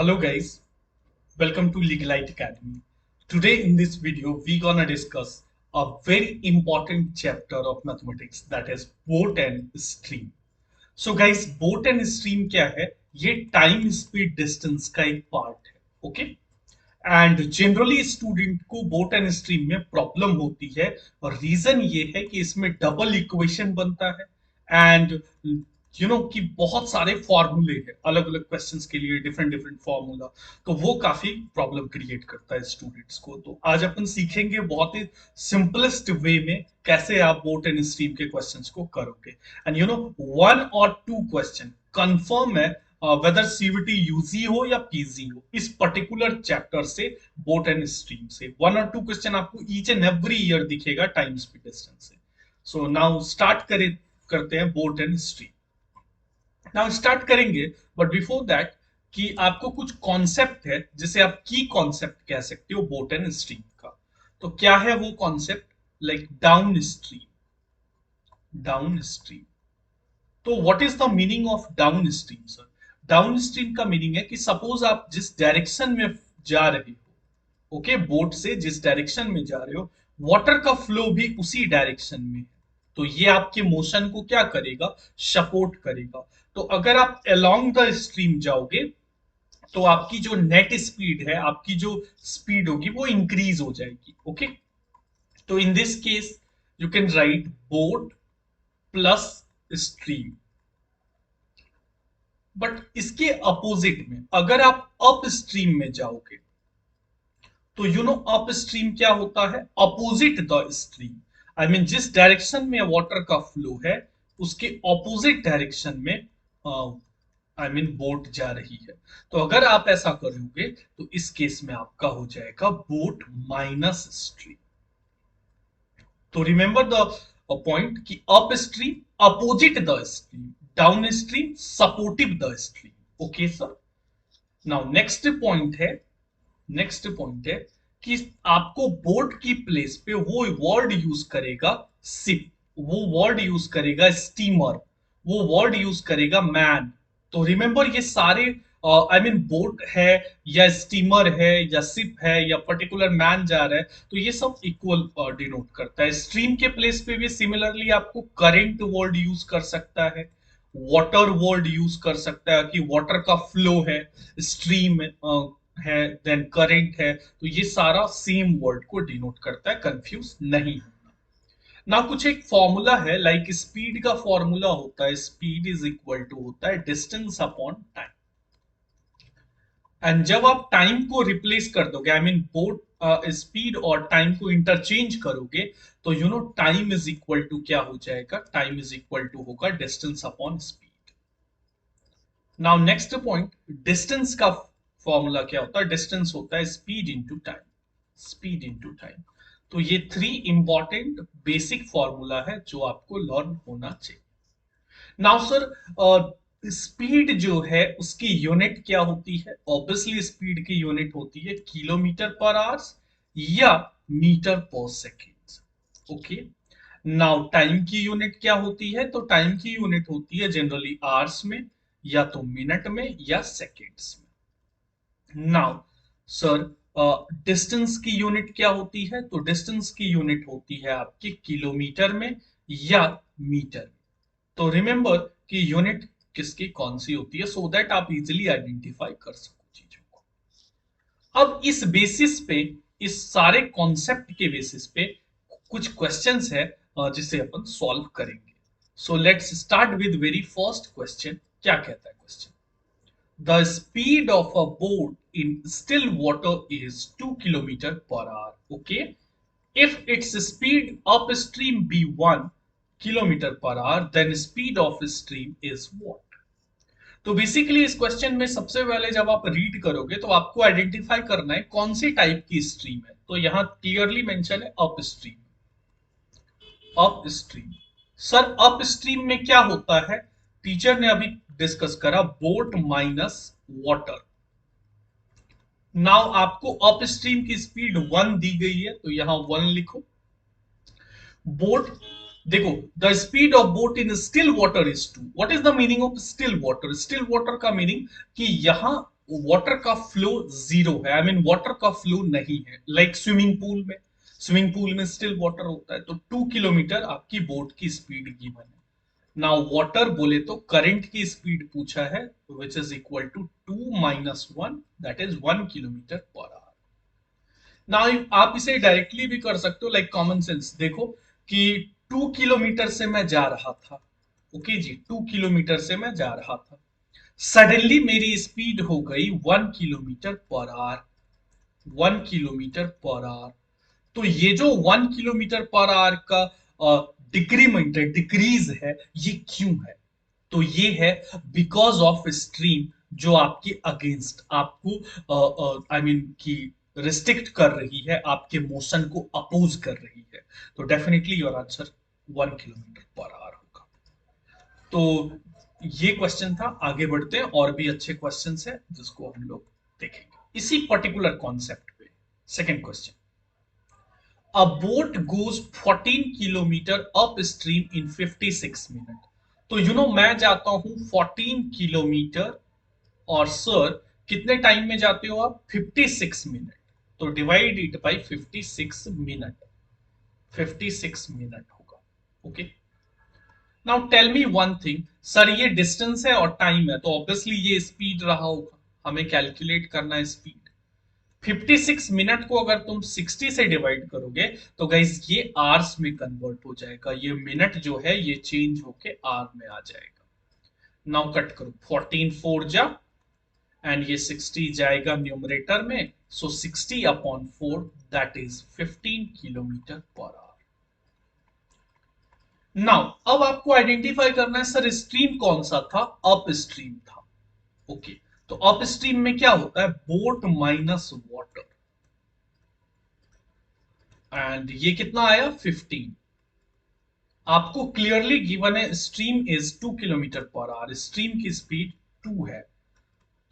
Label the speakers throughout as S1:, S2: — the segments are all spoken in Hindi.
S1: Hello guys, welcome to Legalite Academy. Today in this video we gonna discuss a very important chapter of mathematics that is boat and stream. So guys, boat and stream क्या है? ये टाइम स्पीड डिस्टेंस का एक पार्ट है, ओके? एंड जनरली स्टूडेंट को बोट एंड स्ट्रीम में प्रॉब्लम होती है और रीजन ये है कि इसमें डबल इक्वेशन बनता है एंड कि बहुत सारे फॉर्मूले हैं अलग अलग क्वेश्चंस के लिए डिफरेंट डिफरेंट फॉर्मूला। तो वो काफी प्रॉब्लम क्रिएट करता है स्टूडेंट्स को। तो आज अपन सीखेंगे बहुत ही सिंपलेस्ट वे में कैसे आप बोट एंड स्ट्रीम के क्वेश्चंस को करोगे। एंड वन और टू क्वेश्चन कंफर्म है वेदर सीवीटी यूजी हो या पीजी हो, इस पर्टिकुलर चैप्टर से बोट एंड स्ट्रीम से वन और टू क्वेश्चन आपको ईच एंड एवरी ईयर दिखेगा टाइम स्पीड डिस्टेंस से। सो नाउ स्टार्ट करते हैं boat and stream. Now start करेंगे, बट बिफोर दैट कि आपको कुछ कॉन्सेप्ट है जिसे आप की कॉन्सेप्ट कह सकते हो बोट एंड स्ट्रीम का। तो क्या है वो concept? Like down stream. Down stream, तो what is the meaning of down stream sir? Down stream का मीनिंग है कि सपोज आप जिस डायरेक्शन में जा रहे हो, ओके, बोट से जिस डायरेक्शन में जा रहे हो, वाटर का फ्लो भी उसी डायरेक्शन में है। तो ये आपके मोशन को क्या करेगा? सपोर्ट करेगा। तो अगर आप अलोंग द स्ट्रीम जाओगे तो आपकी जो नेट स्पीड है, आपकी जो स्पीड होगी वो इंक्रीज हो जाएगी, ओके? तो in this case you can write boat plus stream. But इसके अपोजिट में अगर आप अप स्ट्रीम में जाओगे तो अप स्ट्रीम क्या होता है? Opposite the stream. I mean जिस डायरेक्शन में वाटर का फ्लो है उसके ऑपोजिट डायरेक्शन में आई मीन बोट जा रही है। तो अगर आप ऐसा करोगे तो इस केस में आपका हो जाएगा बोट माइनस स्ट्रीम। तो रिमेंबर द पॉइंट कि up stream opposite the stream, down stream supportive the stream, okay sir? Now next point है कि आपको बोट की प्लेस पे वो वर्ड यूज करेगा सिप, वो वर्ड यूज करेगा स्टीमर, वो वर्ड यूज करेगा मैन। तो रिमेंबर ये सारे आई मीन बोट है या स्टीमर है या सिप है या पर्टिकुलर मैन जा रहा है, तो ये सब इक्वल डिनोट करता है। स्ट्रीम के प्लेस पे भी सिमिलरली आपको करंट वर्ड यूज कर सकता है, वाटर वर्ड यूज कर सकता है कि वाटर का फ्लो है, स्ट्रीम है, देन करंट है। तो ये सारा सेम वर्ड को डिनोट करता है, कंफ्यूज नहीं होना। ना कुछ एक फॉर्मूला है, लाइक स्पीड का फॉर्मूला होता है, स्पीड इज इक्वल टू होता है डिस्टेंस अपॉन टाइम। एंड जब आप टाइम को रिप्लेस कर दोगे, आई मीन बोथ स्पीड और टाइम को इंटरचेंज करोगे, तो टाइम इज इक्वल टू क्या हो जाएगा? टाइम इज इक्वल टू होगा distance upon speed. Now next point, distance का फॉर्मूला क्या होता है? डिस्टेंस होता है speed into time, speed into time. तो ये थ्री इंपॉर्टेंट बेसिक फॉर्मूला है जो आपको लर्न होना चाहिए। नाउ सर, स्पीड जो है उसकी यूनिट क्या होती है? ऑब्वियसली स्पीड की यूनिट होती है किलोमीटर पर आवर्स या मीटर पर सेकेंड, ओके? नाउ टाइम की यूनिट क्या होती है? तो टाइम की यूनिट होती है जनरली आवर्स में या तो मिनट में या सेकेंड्स में। नाउ सर, डिस्टेंस की यूनिट क्या होती है? तो डिस्टेंस की यूनिट होती है आपकी किलोमीटर में या मीटर में। तो रिमेंबर कि यूनिट किसकी कौन सी होती है, सो दैट आप इजिली आइडेंटिफाई कर सको चीजों को। अब इस बेसिस पे, इस सारे कॉन्सेप्ट के बेसिस पे कुछ क्वेश्चंस है जिसे अपन सॉल्व करेंगे। So let's start with very first question. क्या कहता है question? The speed of a boat in still water is 2 km per hour. Okay. If its speed upstream be 1 km per hour, then speed of stream is what? तो बेसिकली इस क्वेश्चन में सबसे पहले जब आप रीड करोगे तो आपको आइडेंटिफाई करना है कौन सी टाइप की स्ट्रीम है। तो यहां क्लियरली मेंशन है up stream. Up stream, sir up stream में क्या होता है? टीचर ने अभी डिस्कस करा बोट माइनस वाटर। नाउ आपको अप स्ट्रीम की स्पीड 1 दी गई है तो यहां 1 लिखो। बोट, देखो, the speed of boat in still water is 2। What is the meaning of still water? Still water का मीनिंग कि यहां वाटर का फ्लो जीरो है, आई मीन वाटर का फ्लो नहीं है, लाइक स्विमिंग पूल में स्टिल वाटर होता है। तो 2 किलोमीटर आपकी बोट की स्पीड गिवन है। नाउ वाटर बोले तो करंट की स्पीड पूछा है, which is equal to 2 - 1, that is 1 kilometre per hour. ना आप इसे डायरेक्टली भी कर सकते हो, लाइक कॉमन सेंस देखो कि 2 किलोमीटर से मैं जा रहा था। ओके जी, 2 किलोमीटर से मैं जा रहा था, सडनली मेरी स्पीड हो गई 1 kilometre per our. 1 kilometre per hour. तो ये जो 1 किलोमीटर पर आवर का डिक्रीमेंट है, डिक्रीज है, ये क्यों है? तो ये है बिकॉज ऑफ स्ट्रीम जो आपके अगेंस्ट आपको आई मीन की रिस्ट्रिक्ट कर रही है, आपके मोशन को अपोज कर रही है। तो definitely your answer 1 kilometre per our होगा। तो ये क्वेश्चन था। आगे बढ़ते हैं, और भी अच्छे क्वेश्चंस हैं जिसको हम लोग देखेंगे इसी पर्टिकुलर कॉन्सेप्ट पे। Second question, a boat goes 14 kilometre up stream in 56 minute. तो मैं जाता हूं 14 किलोमीटर, और सर कितने टाइम में जाते हो आप? 56 मिनट। तो divide it by 56 minute. 56 minute होगा। Okay, now tell me one thing, sir ये डिस्टेंस है और टाइम है, तो ऑब्वियसली ये स्पीड रहा होगा, हमें कैलकुलेट करना है स्पीड। 56 मिनट को अगर तुम 60 से डिवाइड करोगे तो गाइस ये आवर्स में कन्वर्ट हो जाएगा, ये मिनट जो है ये चेंज होके आर में आ जाएगा। नाउ कट करो, 14 4 जा, एंड ये 60 जाएगा न्यूमरेटर में, सो 60/4, that is 15 kilometre per hour. Now अब आपको आइडेंटिफाई करना है सर स्ट्रीम कौन सा था? अप स्ट्रीम था। ओके, तो अप स्ट्रीम में क्या होता है? बोट माइनस वाटर, एंड ये कितना आया? 15। आपको क्लियरली गिवन है stream is 2 kilometre per our, stream की स्पीड 2 है।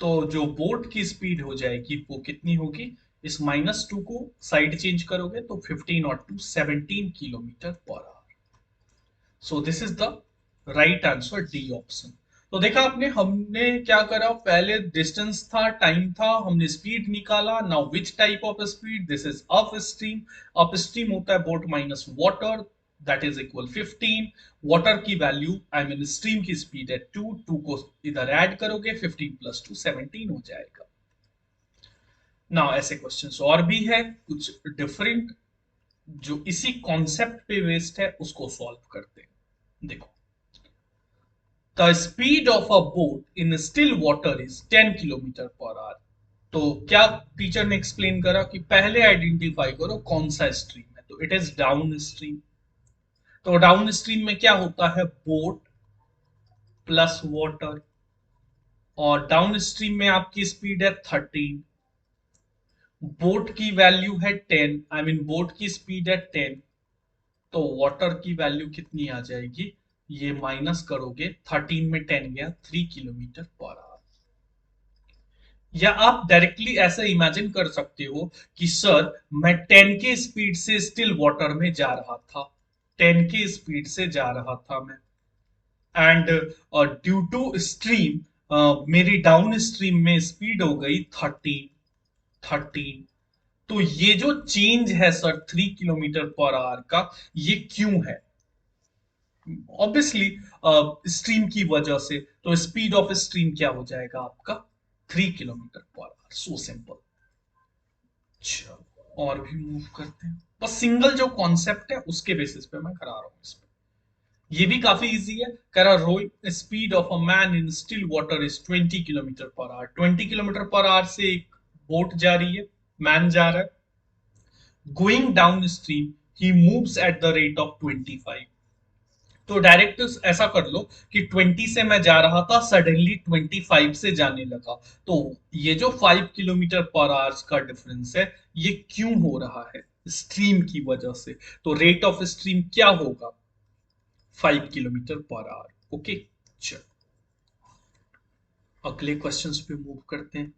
S1: तो जो बोट की स्पीड हो जाएगी वो कितनी होगी? इस -2 को साइड चेंज करोगे तो 15 और 2 17 kilometre per our. So this is the right answer, D option. तो देखा आपने, हमने क्या करा, पहले डिस्टेंस था, टाइम था, हमने स्पीड निकाला। Now which type of speed? This is up stream. Up stream होता है boat minus water, that is equal 15। Water की वैल्यू आई मीन स्ट्रीम की स्पीड है 2, 2 को इधर ऐड करोगे, 15 + 2 17 हो जाएगा। नाउ ऐसे क्वेश्चंस और भी है कुछ डिफरेंट, जो इसी कॉन्सेप्ट पे बेस्ड है, उसको सॉल्व करते हैं। देखो, the speed of a boat in still water is 10 kilometre per hour. तो क्या टीचर ने एक्सप्लेन करा कि पहले आइडेंटिफाई करो कौन सा स्ट्रीम है, तो इट इज डाउन स्ट्रीम। तो डाउन स्ट्रीम में क्या होता है? बोट प्लस वाटर, और डाउन स्ट्रीम में आपकी स्पीड है 13, बोट की वैल्यू है 10, आई मीन बोट की स्पीड है 10, तो वाटर की वैल्यू कितनी आ जाएगी? ये माइनस करोगे, 13 में 10 गया, 3 किलोमीटर पर आवर। या आप डायरेक्टली ऐसा इमेजिन कर सकते हो कि सर मैं 10 के स्पीड से स्टिल वाटर में जा रहा था, 10 के स्पीड से जा रहा था मैं, एंड ड्यू टू स्ट्रीम मेरी डाउन स्ट्रीम में स्पीड हो गई 13। तो ये जो चेंज है सर 3 किलोमीटर पर आवर का, ये क्यों है? ऑब्वियसली स्ट्रीम की वजह से। तो स्पीड ऑफ स्ट्रीम क्या हो जाएगा आपका? 3 kilometre per our. So simple. चलो और भी मूव करते हैं, बस सिंगल जो कॉन्सेप्ट है उसके बेसिस पे मैं करा रहा हूं इस पे। ये भी काफी इजी है। कह रहा rowing speed of a man in still water is 20 kilometre per hour. 20 kilometre per hour से एक बोट जा रही है, मैन जा रहा है, going down stream he moves eight the rate of 25। तो डायरेक्ट ऐसा कर लो कि 20 से मैं जा रहा था, सडनली 25 से जाने लगा। तो ये जो 5 किलोमीटर पर आवर का डिफरेंस है, ये क्यों हो रहा है? स्ट्रीम की वजह से। तो रेट ऑफ स्ट्रीम क्या होगा? 5 किलोमीटर पर आवर। ओके, चलो अगले क्वेश्चंस पे मूव करते हैं।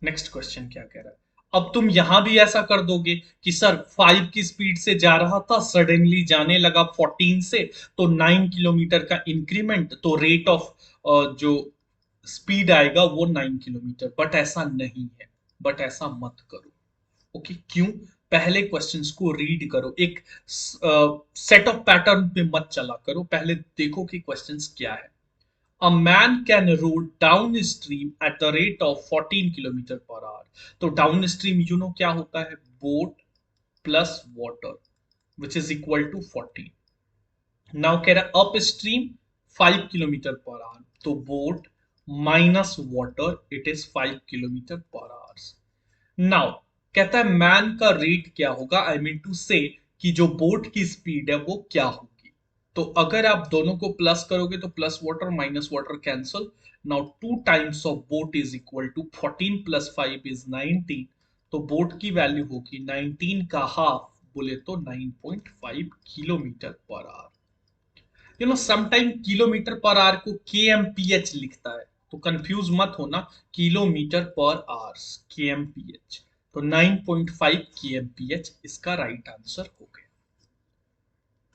S1: नेक्स्ट क्वेश्चन क्या कह रहा है? अब तुम यहां भी ऐसा कर दोगे कि सर 5 की स्पीड से जा रहा था, सडनली जाने लगा 14 से, तो 9 किलोमीटर का इंक्रीमेंट, तो रेट ऑफ जो स्पीड आएगा वो 9 किलोमीटर, बट ऐसा नहीं है, बट ऐसा मत करो। ओके, क्यों? पहले क्वेश्चंस को रीड करो, एक सेट ऑफ पैटर्न पे मत चला करो, पहले देखो कि क्वेश्चंस क्या है। A man can row downstream at the rate of 14 kilometre per hour. तो डाउनस्ट्रीम यू नो क्या होता है? Boat plus water which is equal to 14। Now कह रहा है up stream 5 kilometre per hour, तो boat minus water it is 5 kilometre per hour. Now कहता है मैन का रेट क्या होगा, आई मीन टू से कि जो बोट की स्पीड है वो क्या होगी। तो अगर आप दोनों को प्लस करोगे तो plus water minus water cancel. Now 2 times of boat is equal to 14 plus 5 is 19। तो बोट की वैल्यू होगी 19 का हाफ, बोले तो 9.5 kilometre per our. Sometime kilometre per our को kmph लिखता है, तो कंफ्यूज मत होना, किलोमीटर पर आवर्स kmph। तो 9.5 kmph इसका राइट आंसर हो गया।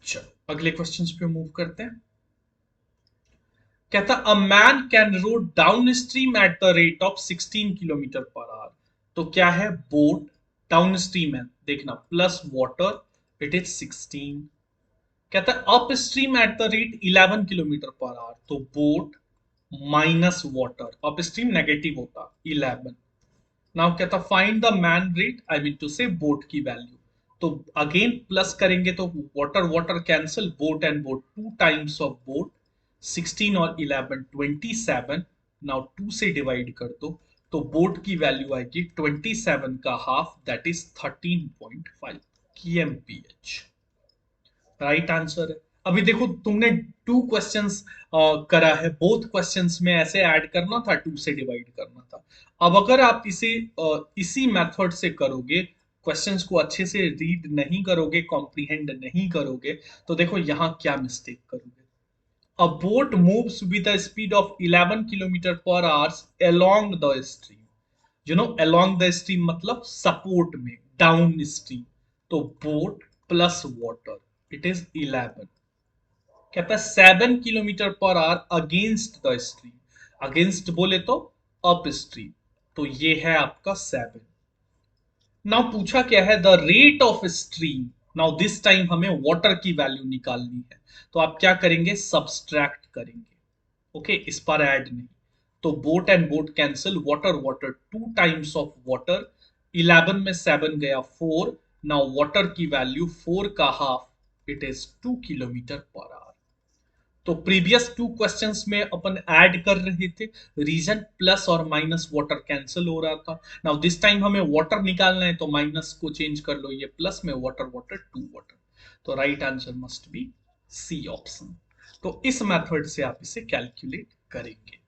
S1: चलो अगले क्वेश्चंस पे मूव करते हैं। कहता a man can row downstream at the rate of 16 kilometre per hour. तो क्या है? बोट डाउन स्ट्रीम है, देखना प्लस वाटर इट इज 16। कहता है up stream at the rate 11 kilometre per hour, तो boat minus water, up stream negative होता 11। नाउ कहता find the man rate, I mean to say boat की वैल्यू। तो अगेन प्लस करेंगे तो water water cancel, boat and boat 2 times of boat, 16 और 11 27। नाउ 2 से डिवाइड कर दो, तो बोट की वैल्यू आएगी 27 का half, that is 13.5 kmph। Right answer है। अभी देखो तुमने टू क्वेश्चंस करा है, बोथ क्वेश्चंस में ऐसे ऐड करना था, 2 से डिवाइड करना था। अब अगर आप इसे इसी मेथड से करोगे, क्वेश्चंस को अच्छे से रीड नहीं करोगे, कॉम्प्रिहेंड नहीं करोगे, तो देखो यहाँ क्या मिस्टेक करोगे। अ boat moves with the speed of 11 kilometre पर hours along the stream. Along the stream मतलब सपोर्ट में, डाउन स्ट्रीम। तो boat plus water it is 11। कहता है 7 kilometre per our against the stream. Against बोले तो अप स्ट्रीम, तो ये है आपका 7। नाउ पूछा क्या है? The rate of stream. Now this time हमें वाटर की वैल्यू निकालनी है, तो आप क्या करेंगे? सब्सट्रैक्ट करेंगे। ओके, इस पर ऐड नहीं। तो boat and boat cancel, water water 2 times of water, 11 में 7 गया 4। नाउ वाटर की वैल्यू 4 का half it is 2 kilometre per hour. तो प्रीवियस टू क्वेश्चंस में अपन ऐड कर रहे थे, रीजन प्लस और माइनस वाटर कैंसिल हो रहा था। नाउ दिस टाइम हमें वाटर निकालना है, तो माइनस को चेंज कर लो, ये प्लस में वाटर वाटर 2 वाटर। तो right answer must be C option. तो इस मेथड से आप इसे कैलकुलेट करेंगे,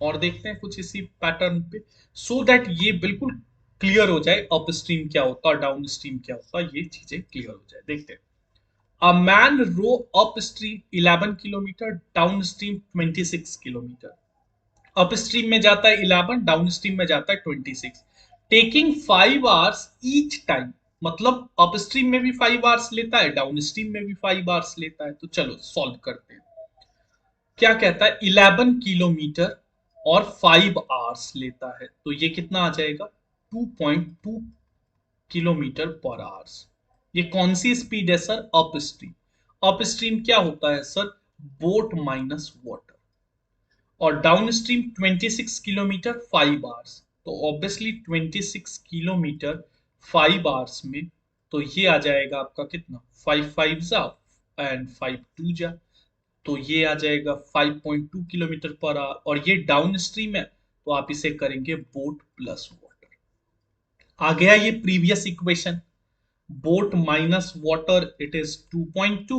S1: और देखते हैं कुछ इसी पैटर्न पे, सो दैट ये बिल्कुल क्लियर हो जाए अप स्ट्रीम क्या होता है, डाउन स्ट्रीम क्या होता है, ये चीजें क्लियर हो जाए। देखते हैं। A man row upstream 11 kilometre, downstream 26 kilometre. Upstream में जाता है 11, डाउनस्ट्रीम में जाता है 26, टेकिंग 5 आवर्स ईच टाइम। मतलब अपस्ट्रीम में भी 5 आवर्स लेता है, डाउनस्ट्रीम में भी 5 आवर्स लेता है। तो चलो सॉल्व करते हैं। क्या कहता है? 11 किलोमीटर और 5 आवर्स लेता है, तो ये कितना आ जाएगा? 2.2 किलोमीटर पर आवर्स। ये कौन सी स्पीड है sir? Up stream. Up stream क्या होता है सर? Boat minus water. और डाउन स्ट्रीम 26 किलोमीटर 5 आवर्स, तो ऑब्वियसली 26 किलोमीटर 5 आवर्स में, तो ये आ जाएगा आपका कितना? 5 5 जा एंड 5 2 जा, तो ये आ जाएगा 5.2 किलोमीटर पर आवर। और ये डाउन स्ट्रीम है, तो आप इसे करेंगे बोट प्लस वाटर। आ गया ये previous equation, boat minus water it is 2.2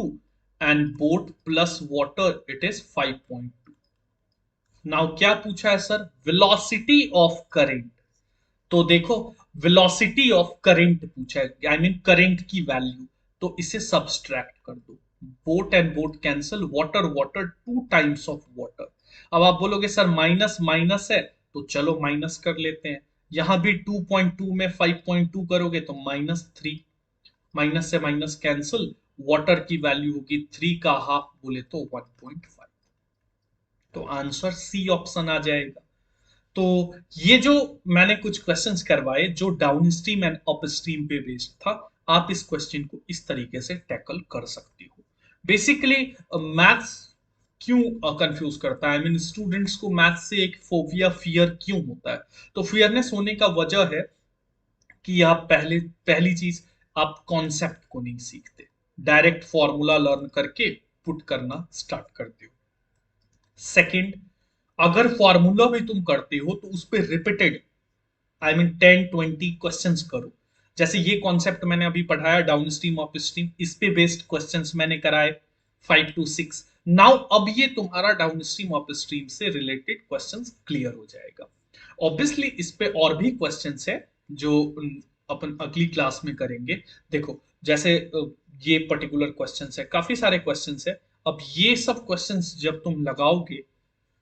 S1: and boat plus water it is 5.2। Now क्या पूछा है सर? Velocity of current. तो देखो, वेलोसिटी ऑफ करंट पूछा है, आई मीन करंट की वैल्यू, तो इसे सब्सट्रैक्ट कर दो। Boat and boat cancel, water water 2 times of water. अब आप बोलोगे सर माइनस माइनस है, तो चलो माइनस कर लेते हैं। यहां भी 2.2 में 5.2 करोगे तो -3, माइनस से माइनस कैंसिल, वाटर की वैल्यू होगी 3 का हाफ, बोले तो 1.5। तो आंसर सी ऑप्शन आ जाएगा। तो ये जो मैंने कुछ क्वेश्चंस करवाए जो down stream and up stream पे बेस्ड था, आप इस क्वेश्चन को इस तरीके से टैकल कर सकते हो। बेसिकली मैथ्स क्यों कंफ्यूज करता है, आई मीन स्टूडेंट्स को मैथ्स से एक फोबिया, फियर क्यों होता है? तो फियरनेस होने का वजह है कि आप पहली चीज, आप कॉन्सेप्ट को नहीं सीखते, डायरेक्ट फॉर्मूला लर्न करके पुट करना स्टार्ट करते हो। सेकंड, अगर फॉर्मूला भी तुम करते हो तो उस पर रिपीटेड, आई मीन 10-20 क्वेश्चंस करो। जैसे ये कॉन्सेप्ट मैंने अभी पढ़ाया डाउन स्ट्रीम अप स्ट्रीम, इस पे बेस्ड क्वेश्चंस मैंने कराए 5 to 6। नाउ अब ये तुम्हारा डाउन स्ट्रीम अप स्ट्रीम से रिलेटेड क्वेश्चंस क्लियर हो जाएगा। ऑब्वियसली इस पे और भी क्वेश्चंस है जो अपन अगली क्लास में करेंगे। देखो जैसे ये पर्टिकुलर क्वेश्चंस है, काफी सारे क्वेश्चंस है। अब ये सब क्वेश्चंस जब तुम लगाओगे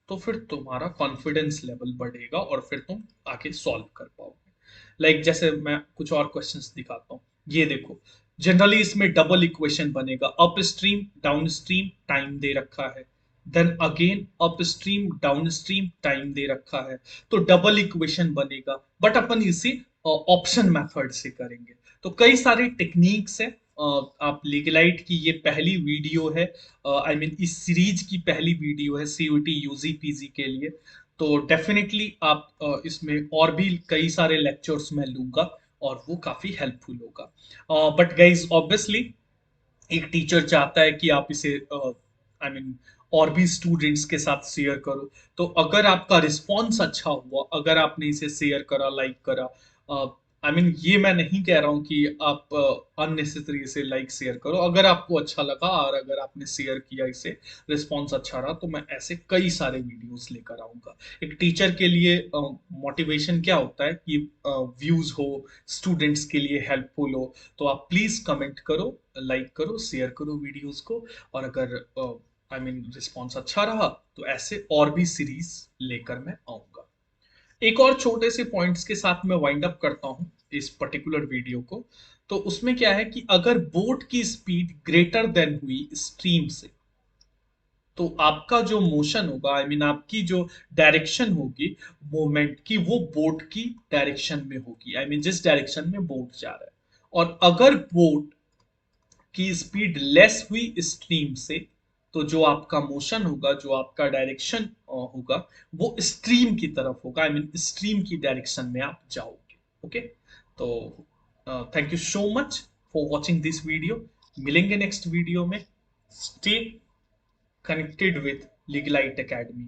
S1: तो फिर तुम्हारा कॉन्फिडेंस लेवल बढ़ेगा और फिर तुम आगे सॉल्व कर पाओगे। जैसे मैं कुछ और क्वेश्चंस दिखाता हूँ। ये देखो, जनरली इसमें डबल इक्वेशन बनेगा, up stream down stream time दे रखा है, then again up stream down stream time दे रखा है, तो डबल इक्वेशन बनेगा। बट अपन इसे ऑप्शन मेथड से करेंगे। तो कई सारी टेक्निक्स है। आप लिगलाइट की ये पहली वीडियो है, आई मीन इस सीरीज की पहली वीडियो है सीयूटी यूजी पीजी के लिए। तो डेफिनेटली आप इसमें और भी कई सारे लेक्चर्स मैं लूंगा और वो काफी हेल्पफुल होगा। बट गाइज ऑब्वियसली एक टीचर चाहता है कि आप इसे आई मीन और भी स्टूडेंट्स के साथ शेयर करो। तो अगर आपका रिस्पॉन्स अच्छा हुआ, अगर आपने इसे शेयर करा, लाइक करा, आई मीन ये मैं नहीं कह रहा हूँ कि आप अननेसेसरी इसे लाइक शेयर करो, अगर आपको अच्छा लगा और अगर आपने शेयर किया इसे, रिस्पॉन्स अच्छा रहा, तो मैं ऐसे कई सारे वीडियोस लेकर आऊंगा। एक टीचर के लिए मोटिवेशन क्या होता है कि व्यूज हो, स्टूडेंट्स के लिए हेल्पफुल हो। तो आप प्लीज कमेंट करो, लाइक करो, शेयर करो वीडियोस को। और अगर आई मीन रिस्पॉन्स अच्छा रहा तो ऐसे और भी सीरीज लेकर मैं आऊंगा। एक और छोटे से पॉइंट्स के साथ मैं वाइंड अप करता हूं इस पर्टिकुलर वीडियो को। तो उसमें क्या है कि अगर बोट की स्पीड ग्रेटर देन हुई स्ट्रीम से, तो आपका जो मोशन होगा, आई मीन आपकी जो डायरेक्शन होगी मूवमेंट की, वो बोट की डायरेक्शन में होगी, आई मीन जिस डायरेक्शन में बोट जा रहा है। और अगर बोट की स्पीड लेस हुई स्ट्रीम से, तो जो आपका मोशन होगा, जो आपका डायरेक्शन होगा, वो स्ट्रीम की तरफ होगा, आई मीन स्ट्रीम की डायरेक्शन में आप जाओगे। ओके, तो thank you so much for watching this video. मिलेंगे नेक्स्ट वीडियो में। Stay connected with Legalite academy.